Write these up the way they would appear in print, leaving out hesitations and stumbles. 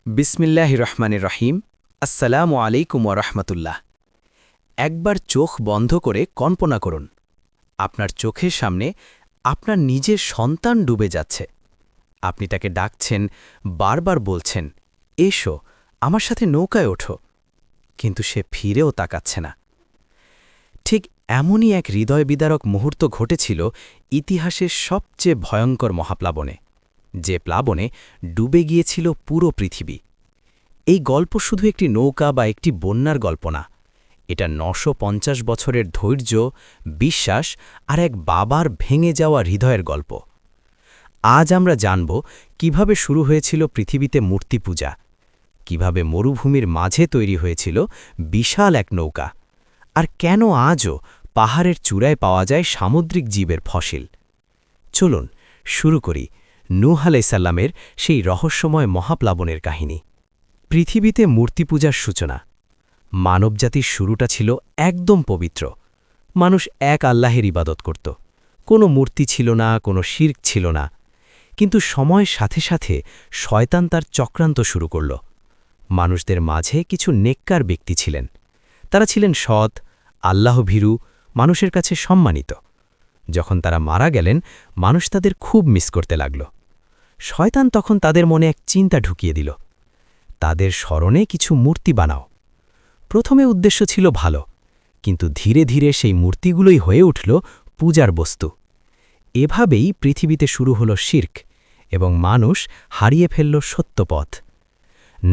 বিসমিল্লাহির রহমানির রহিম। আসসালামু আলাইকুম ওরহমতুল্লাহ। একবার চোখ বন্ধ করে কল্পনা করুন, আপনার চোখের সামনে আপনার নিজের সন্তান ডুবে যাচ্ছে। আপনি তাকে ডাকছেন, বারবার বলছেন, এসো আমার সাথে নৌকায় ওঠো, কিন্তু সে ফিরেও তাকাচ্ছে না। ঠিক এমনই এক হৃদয়বিদারক মুহূর্ত ঘটেছিল ইতিহাসের সবচেয়ে ভয়ঙ্কর মহাপ্লাবনে, যে প্লাবনে ডুবে গিয়েছিল পুরো পৃথিবী। এই গল্প শুধু একটি নৌকা বা একটি বন্যার গল্প না, এটা ৯৫০ বছরের ধৈর্য, বিশ্বাস আর এক বাবার ভেঙে যাওয়া হৃদয়ের গল্প। আজ আমরা জানব কিভাবে শুরু হয়েছিল পৃথিবীতে মূর্তি পূজা, কিভাবে মরুভূমির মাঝে তৈরি হয়েছিল বিশাল এক নৌকা, আর কেন আজও পাহাড়ের চূড়ায় পাওয়া যায় সামুদ্রিক জীবের ফসিল। চলুন শুরু করি নূহ আলাইহিসসালামের সেই রহস্যময় মহাপ্লাবনের কাহিনী। পৃথিবীতে মূর্তিপূজার সূচনা। মানবজাতির শুরুটা ছিল একদম পবিত্র। মানুষ এক আল্লাহের ইবাদত করত, কোনো মূর্তি ছিল না, কোনো শিরক ছিল না। কিন্তু সময়ের সাথে সাথে শয়তান তার চক্রান্ত শুরু করল। মানুষদের মাঝে কিছু নেককার ব্যক্তি ছিলেন, তারা ছিলেন সৎ, আল্লাহভীরু, মানুষের কাছে সম্মানিত। যখন তারা মারা গেলেন, মানুষ তাদের খুব মিস করতে লাগল। শয়তান তখন তাদের মনে এক চিন্তা ঢুকিয়ে দিল, তাদের স্মরণে কিছু মূর্তি বানাও। প্রথমে উদ্দেশ্য ছিল ভালো, কিন্তু ধীরে ধীরে সেই মূর্তিগুলোই হয়ে উঠল পূজার বস্তু। এভাবেই পৃথিবীতে শুরু হল শিরক, এবং মানুষ হারিয়ে ফেলল সত্যপথ।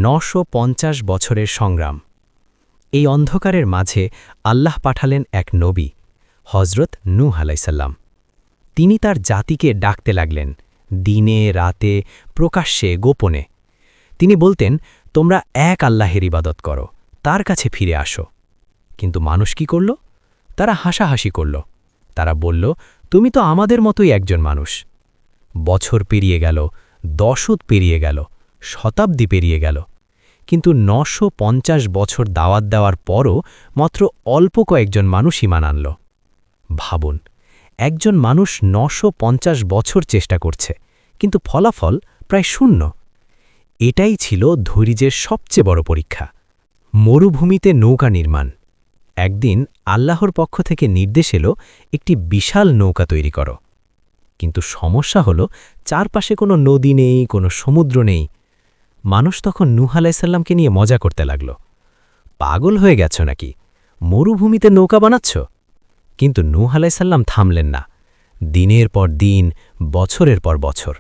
৯৫০ বছরের সংগ্রাম। এই অন্ধকারের মাঝে আল্লাহ পাঠালেন এক নবী, হজরত নূহ আলাইহিসসালাম। তিনি তার জাতিকে ডাকতে লাগলেন, দিনে রাতে, প্রকাশ্যে গোপনে। তিনি বলতেন, তোমরা এক আল্লাহের ইবাদত করো, তার কাছে ফিরে আসো। কিন্তু মানুষ কি করল? তারা হাসাহাসি করল। তারা বলল, তুমি তো আমাদের মতোই একজন মানুষ। বছর পেরিয়ে গেল, দশক পেরিয়ে গেল, শতাব্দী পেরিয়ে গেল, কিন্তু ৯৫০ বছর দাওয়াত দেওয়ার পরও মাত্র অল্প কয়েকজন মানুষ ঈমান আনল। ভাবুন, একজন মানুষ ৯৫০ বছর চেষ্টা করছে, কিন্তু ফলাফল প্রায় শূন্য। এটাই ছিল ধৈর্যের সবচেয়ে বড় পরীক্ষা। মরুভূমিতে নৌকা নির্মাণ। একদিন আল্লাহর পক্ষ থেকে নির্দেশ এলো, একটি বিশাল নৌকা তৈরি করো। কিন্তু সমস্যা হলো, চারপাশে কোনো নদী নেই, কোনো সমুদ্র নেই। মানুষ তখন নূহ আলাইহিসসালামকে নিয়ে মজা করতে লাগল, পাগল হয়ে গেছ নাকি, মরুভূমিতে নৌকা বানাচ্ছ? কিন্তু নূহ আলাইহিসসালাম থামলেন না। দিনের পর দিন, বছরের পর বছর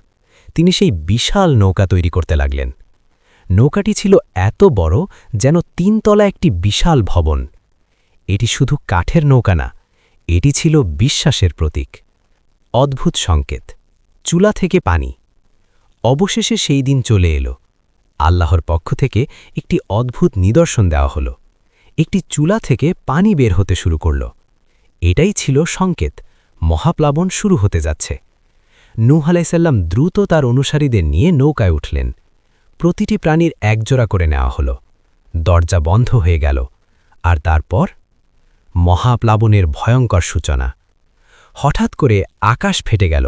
তিনি সেই বিশাল নৌকা তৈরি করতে লাগলেন। নৌকাটি ছিল এত বড় যেন ৩ তলা একটি বিশাল ভবন। এটি শুধু কাঠের নৌকা না, এটি ছিল বিশ্বাসের প্রতীক। অদ্ভুত সংকেত, চুলা থেকে পানি। অবশেষে সেই দিন চলে এলো। আল্লাহর পক্ষ থেকে একটি অদ্ভুত নিদর্শন দেওয়া হলো। একটি চুলা থেকে পানি বের হতে শুরু করল। এটাই ছিল সংকেত, মহাপ্লাবন শুরু হতে যাচ্ছে। নূহ আলাইহিসসালাম দ্রুত তার অনুসারীদের নিয়ে নৌকায় উঠলেন। প্রতিটি প্রাণীর একজোড়া করে নেওয়া হলো। দরজা বন্ধ হয়ে গেল, আর তারপর মহাপ্লাবনের ভয়ঙ্কর সূচনা। হঠাৎ করে আকাশ ফেটে গেল,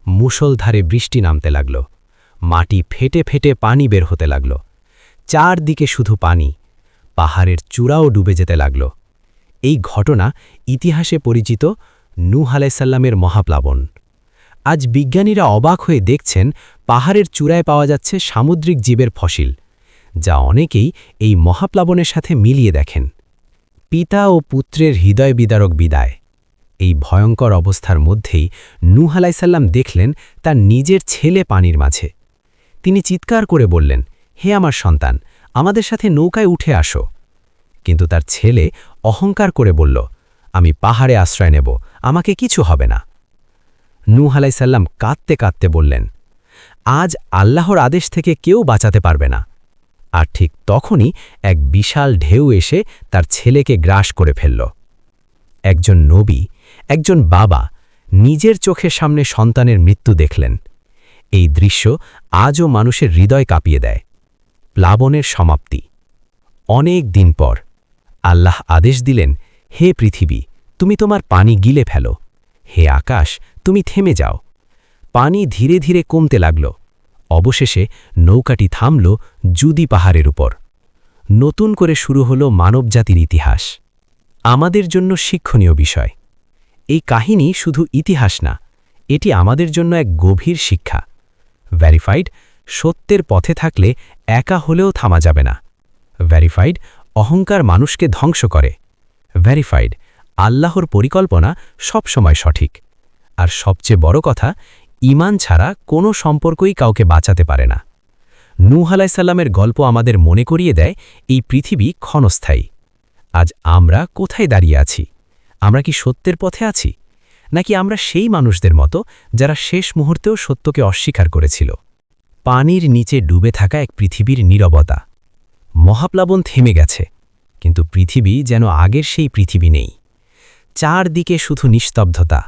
মুষলধারে বৃষ্টি নামতে লাগল, মাটি ফেটে ফেটে পানি বের হতে লাগল। চারদিকে শুধু পানি, পাহাড়ের চূড়াও ডুবে যেতে লাগল। এই ঘটনা ইতিহাসে পরিচিত নূহ আলাইহিসসালামের মহাপ্লাবন। আজ বিজ্ঞানীরা অবাক হয়ে দেখছেন, পাহাড়ের চূড়ায় পাওয়া যাচ্ছে সামুদ্রিক জীবের ফসিল, যা অনেকেই এই মহাপ্লাবনের সাথে মিলিয়ে দেখেন। পিতা ও পুত্রের হৃদয় বিদারক বিদায়। এই ভয়ঙ্কর অবস্থার মধ্যেই নূহ আলাইহিসসালাম দেখলেন তার নিজের ছেলে পানির মাঝে। তিনি চিৎকার করে বললেন, হে আমার সন্তান, আমাদের সাথে নৌকায় উঠে আসো। কিন্তু তার ছেলে অহংকার করে বলল, আমি পাহাড়ে আশ্রয় নেব, আমাকে কিছু হবে না। নূহ আলাইহিসসালাম কাঁদতে কাঁদতে বললেন, আজ আল্লাহর আদেশ থেকে কেউ বাঁচাতে পারবে না। আর ঠিক তখনই এক বিশাল ঢেউ এসে তার ছেলেকে গ্রাস করে ফেলল। একজন নবী, একজন বাবা নিজের চোখের সামনে সন্তানের মৃত্যু দেখলেন। এই দৃশ্য আজও মানুষের হৃদয় কাঁপিয়ে দেয়। প্লাবনের সমাপ্তি। অনেক দিন পর আল্লাহ আদেশ দিলেন, হে পৃথিবী, তুমি তোমার পানি গিলে ফেলো। হে আকাশ, তুমি থেমে যাও। পানি ধীরে ধীরে কমতে লাগল। অবশেষে নৌকাটি থামল জুদি পাহাড়ের উপর। নতুন করে শুরু হল মানবজাতির ইতিহাস। আমাদের জন্য শিক্ষণীয় বিষয়। এই কাহিনী শুধু ইতিহাস না, এটি আমাদের জন্য এক গভীর শিক্ষা। ভেরিফাইড, সত্যের পথে থাকলে একা হলেও থামা যাবে না। ভেরিফাইড, অহংকার মানুষকে ধ্বংস করে। ভেরিফাইড, আল্লাহর পরিকল্পনা সবসময় সঠিক। আর সবচেয়ে বড় কথা, ঈমান ছাড়া কোনো সম্পর্কই কাউকে বাঁচাতে পারে না। নূহ আলাইহিসসালামের গল্প আমাদের মনে করিয়ে দেয় এই পৃথিবী ক্ষণস্থায়ী। আজ আমরা কোথায় দাঁড়িয়ে আছি? আমরা কি সত্যের পথে আছি, নাকি আমরা সেই মানুষদের মতো যারা শেষ মুহূর্তেও সত্যকে অস্বীকার করেছিল? পানির নিচে ডুবে থাকা এক পৃথিবীর নীরবতা। মহাপ্লাবন থেমে গেছে, কিন্তু পৃথিবী যেন আগের সেই পৃথিবী নেই। চারদিকে শুধু নিস্তব্ধতা।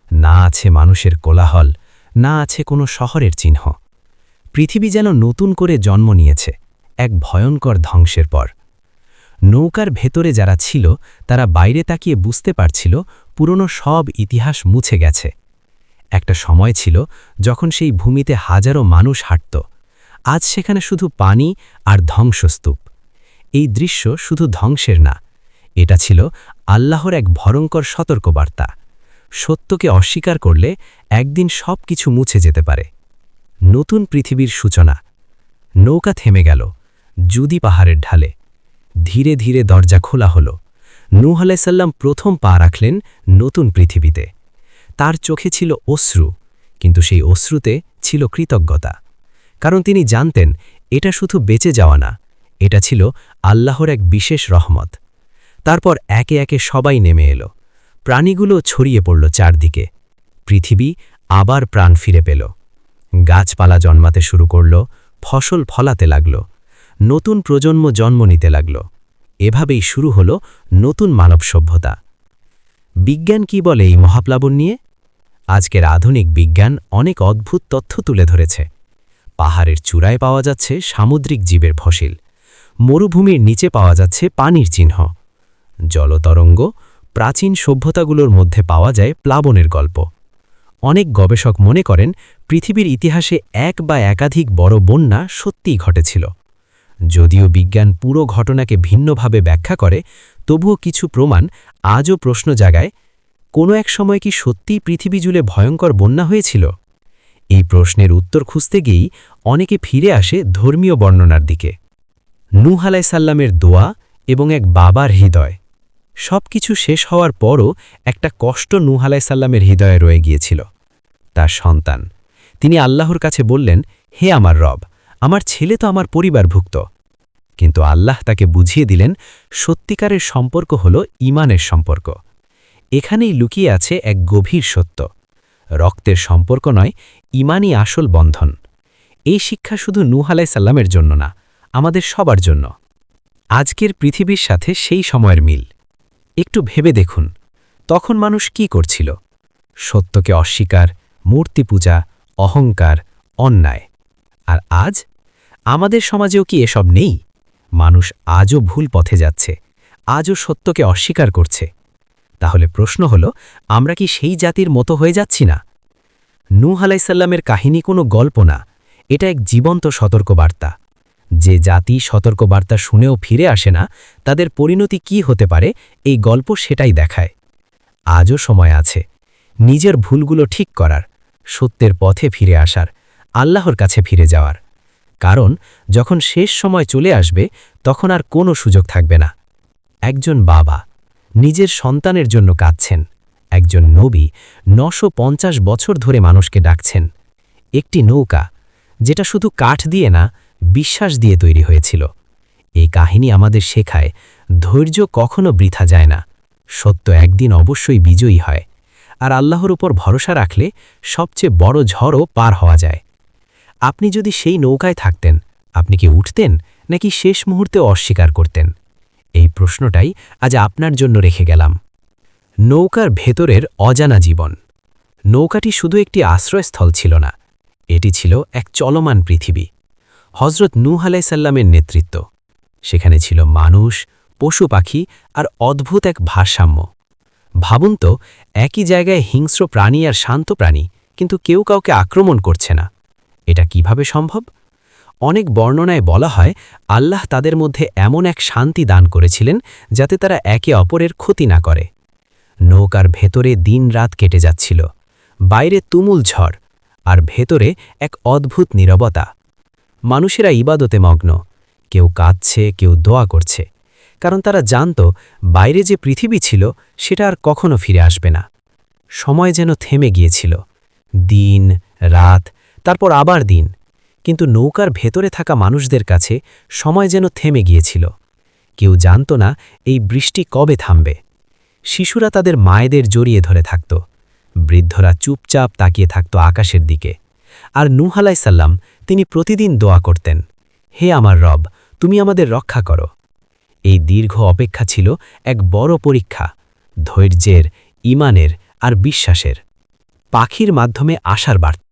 না আছে মানুষের কোলাহল, না আছে কোনো শহরের চিহ্ন। পৃথিবী যেন নতুন করে জন্ম নিয়েছে এক ভয়ঙ্কর ধ্বংসের পর। নৌকার ভেতরে যারা ছিল তারা বাইরে তাকিয়ে বুঝতে পারছিল পুরনো সব ইতিহাস মুছে গেছে। একটা সময় ছিল যখন সেই ভূমিতে হাজারো মানুষ হাঁটত। আজ সেখানে শুধু পানি আর ধ্বংসস্তূপ। এই দৃশ্য শুধু ধ্বংসের না, এটা ছিল আল্লাহর এক ভয়ঙ্কর সতর্কবার্তা। সত্যকে অস্বীকার করলে একদিন সব কিছু মুছে যেতে পারে। নতুন পৃথিবীর সূচনা। নৌকা থেমে গেল জুদি পাহাড়ের ঢালে। ধীরে ধীরে দরজা খোলা হল। নূহ আলাইহিসসালাম প্রথম পা রাখলেন নতুন পৃথিবীতে। তার চোখে ছিল অশ্রু, কিন্তু সেই অশ্রুতে ছিল কৃতজ্ঞতা। কারণ তিনি জানতেন এটা শুধু বেঁচে যাওয়া না, এটা ছিল আল্লাহর এক বিশেষ রহমত। তারপর একে একে সবাই নেমে এলো। প্রাণীগুলো ছড়িয়ে পড়ল চারদিকে। পৃথিবী আবার প্রাণ ফিরে পেল। গাছপালা জন্মাতে শুরু করল, ফসল ফলাতে লাগল, নতুন প্রজন্ম জন্ম নিতে লাগল। এভাবেই শুরু হল নতুন মানব সভ্যতা। বিজ্ঞান কি বলে এই মহাপ্লাবন নিয়ে? আজকের আধুনিক বিজ্ঞান অনেক অদ্ভুত তথ্য তুলে ধরেছে। পাহাড়ের চূড়ায় পাওয়া যাচ্ছে সামুদ্রিক জীবের ফসিল। মরুভূমির নিচে পাওয়া যাচ্ছে পানির চিহ্ন। জলতরঙ্গ, প্রাচীন সভ্যতাগুলোর মধ্যে পাওয়া যায় প্লাবনের গল্প। অনেক গবেষক মনে করেন পৃথিবীর ইতিহাসে এক বা একাধিক বড় বন্যা সত্যিই ঘটেছিল। যদিও বিজ্ঞান পুরো ঘটনাকে ভিন্নভাবে ব্যাখ্যা করে, তবুও কিছু প্রমাণ আজও প্রশ্ন জাগায়। কোনো এক সময় কি সত্যিই পৃথিবী জুড়ে ভয়ঙ্কর বন্যা হয়েছিল? এই প্রশ্নের উত্তর খুঁজতে গিয়েই অনেকে ফিরে আসে ধর্মীয় বর্ণনার দিকে। নূহ আলাইহিসসালামের দোয়া এবং এক বাবার হৃদয়। সব কিছু শেষ হওয়ার পরও একটা কষ্ট নূহ আলাইহিসসালামের হৃদয়ে রয়ে গিয়েছিল। তার সন্তান। তিনি আল্লাহর কাছে বললেন, হে আমার রব, আমার ছেলে তো আমার পরিবারভুক্ত। কিন্তু আল্লাহ তাকে বুঝিয়ে দিলেন সত্যিকারের সম্পর্ক হল ঈমানের সম্পর্ক। এখানেই লুকিয়ে আছে এক গভীর সত্য। রক্তের সম্পর্ক নয়, ঈমানই আসল বন্ধন। এই শিক্ষা শুধু নূহ আলাইহিসসালামের জন্য না, আমাদের সবার জন্য। আজকের পৃথিবীর সাথে সেই সময়ের মিল। একটু ভেবে দেখুন, তখন মানুষ কি করছিল? সত্যকে অস্বীকার, মূর্তি পূজা, অহংকার, অন্যায়। আর আজ আমাদের সমাজেও কি এসব নেই? মানুষ আজও ভুল পথে যাচ্ছে, আজও সত্যকে অস্বীকার করছে। তাহলে প্রশ্ন হল, আমরা কি সেই জাতির মতো হয়ে যাচ্ছি না? নূহ আলাইহিসসালামের কাহিনী কোনো গল্প না, এটা এক জীবন্ত সতর্কবার্তা। যে জাতি সতর্কবার্তা শুনেও ফিরে আসে না, তাদের পরিণতি কি হতে পারে এই গল্প সেটাই দেখায়। আজও সময় আছে নিজের ভুলগুলো ঠিক করার, সত্যের পথে ফিরে আসার, আল্লাহর কাছে ফিরে যাওয়ার। কারণ যখন শেষ সময় চলে আসবে, তখন আর কোনো সুযোগ থাকবে না। একজন বাবা নিজের সন্তানের জন্য কাঁদছেন। একজন নবী 950 বছর ধরে মানুষকে ডাকছেন। একটি নৌকা, যেটা শুধু কাঠ দিয়ে না, বিশ্বাস দিয়ে তৈরি হয়েছিল। এই কাহিনী আমাদের শেখায় ধৈর্য কখনো বৃথা যায় না। সত্য একদিন অবশ্যই বিজয়ী হয়। আর আল্লাহর উপর ভরসা রাখলে সবচেয়ে বড় ঝড়ও পার হওয়া যায়। আপনি যদি সেই নৌকায় থাকতেন, আপনি কি উঠতেন নাকি শেষ মুহূর্তে অস্বীকার করতেন? এই প্রশ্নটাই আজ আপনার জন্য রেখে গেলাম। নৌকার ভেতরের অজানা জীবন। নৌকাটি শুধু একটি আশ্রয়স্থল ছিল না, এটি ছিল এক চলমান পৃথিবী। হজরত নূহ আলাইহিসসালামের নেতৃত্ব। সেখানে ছিল মানুষ, পশু পাখি আর অদ্ভুত এক ভারসাম্য। ভাবুন তো, একই জায়গায় হিংস্র প্রাণী আর শান্ত প্রাণী, কিন্তু কেউ কাউকে আক্রমণ করছে না। এটা কিভাবে সম্ভব? অনেক বর্ণনায় বলা হয় আল্লাহ তাদের মধ্যে এমন এক শান্তি দান করেছিলেন যাতে তারা একে অপরের ক্ষতি না করে। নৌকার ভেতরে দিন-রাত কেটে যাচ্ছিল, বাইরে তুমুল ঝড়, আর ভেতরে এক অদ্ভুত নীরবতা। মানুষেরা ইবাদতে মগ্ন, কেউ কাঁদছে, কেউ দোয়া করছে, কারণ তারা জানত বাইরে যে পৃথিবী ছিল সেটা আর কখনো ফিরে আসবে না। সময় যেন থেমে গিয়েছিল, দিন, রাত, তারপর আবার দিন, কিন্তু নৌকার ভেতরে থাকা মানুষদের কাছে সময় যেন থেমে গিয়েছিল। কেউ জানত না এই বৃষ্টি কবে থামবে। শিশুরা তাদের মায়েদের জড়িয়ে ধরে থাকত, বৃদ্ধরা চুপচাপ তাকিয়ে থাকত আকাশের দিকে। আর নূহ আলাইসাল্লাম, তিনি প্রতিদিন দোয়া করতেন, হে আমার রব, তুমি আমাদের রক্ষা করো। এই দীর্ঘ অপেক্ষা ছিল এক বড় পরীক্ষা, ধৈর্যের, ঈমানের আর বিশ্বাসের। পাখির মাধ্যমে আশার বার্তা।